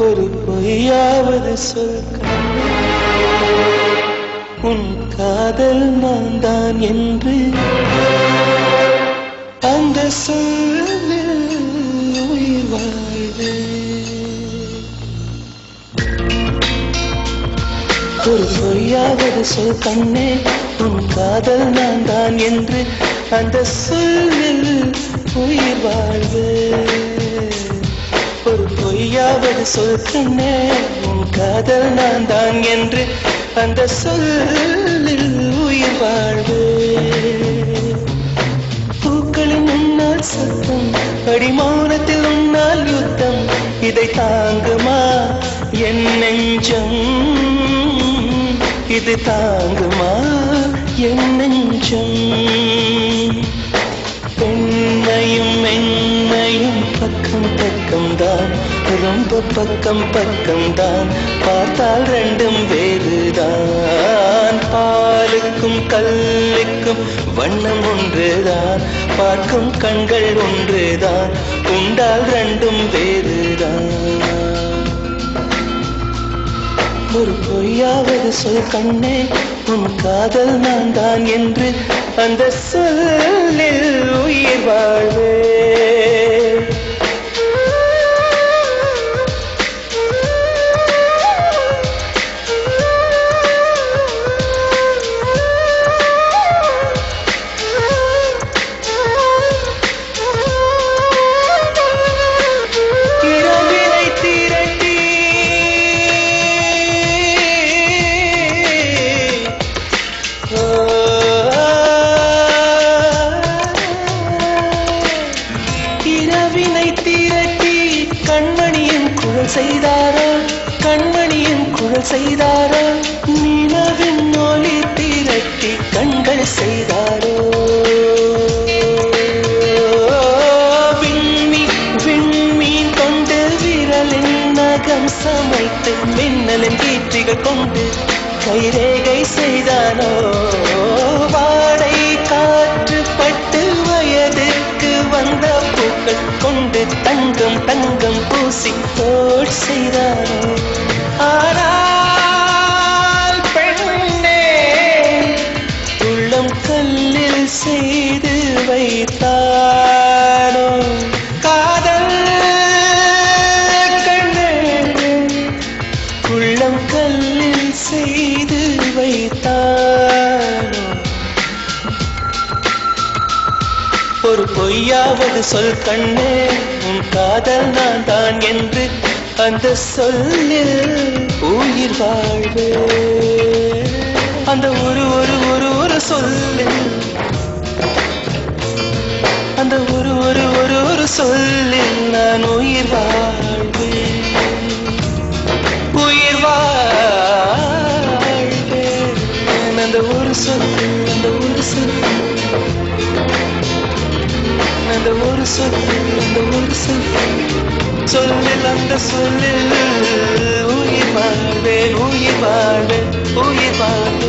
ஒரு பொய்யாவது சொல் உன் காதல் நான் தான் என்று அந்த சொல்லில் உயிர் வாழ்வே. ஒரு பொய்யாவது சொல் கண்ணே உன் காதல் நான் தான் என்று அந்த சொல்லில் உயிர் வாழ்வே. ஒரு பொய்யாவது சொல் கண்ணே உன் காதல் நான் தான் என்று அந்த சொல்லில் உயிர் வாழ்வே. பூக்களின் உன்னால் சத்தம் அடிமௌனத்தில் உன்னால் யுத்தம் இதை தாங்குமா என் நெஞ்சம், இது தாங்குமா என் நெஞ்சம். பெண்மையும் மென்மையும் பக்கம் பக்கம்தான், ரொம்ப பக்கம் பக்கம்தான், பார்த்தால் ரெண்டும் வேறுதான். பாலுக்கும் கல்லுக்கும் வண்ணம் ஒன்றுதான், பார்க்கும் கண்கள் ஒன்றுதான், உண்டால் ரெண்டும் வேறுதான். ஒரு பொய்யாவது சொல் கண்ணே உன் காதல் நான் தான் என்று அந்த சொல்லில் உயிர் வாழ்வே. கண்மணியின் குழல் செய்தாரோ, கண்மணியின் குழல் செய்தாரோ, நிலவின் ஒளி திரட்டி கண்கள் செய்தாரோ. விண்மீன் கொண்டு விரலின் நகம் சமைத்து மின்னலின் கீற்றிகள் கொண்டு கைரேகை செய்தானோ. வாடை காற்று பட்டு வயதுக்கு வந்த பூக்கள் கொண்டு தங்கம் தங்கம் பூசி தோல் செய்தானோ. ஆனால் பெண்ணே உள்ளம் கல்லில் செய்து வைத்தானோ. காதல் கண்ணே உள்ளம் கல்லில் செய்து வைத்தானோ. ஒரு பொய்யாவது சொல் கண்ணே உன் காதல் நான் தான் என்று அந்த சொல்லில் உயிர் வாழ்வே. அந்த ஒரு ஒரு ஒரு ஒரு சொல்லில், அந்த ஒரு ஒரு ஒரு ஒரு சொல்லில் நான் உயிர் வாழ்வேன், உயிர் வாழ்வேன். அந்த ஒரு சொல், அந்த ஒரு சொல், அந்த ஒரு சொல், அந்த ஒரு சொல், சொல்லில் அந்த சொல்லில் உயிர் வாழ்வேன், உயிர் வாழ்வேன், உயிர் வாழ்வேன்.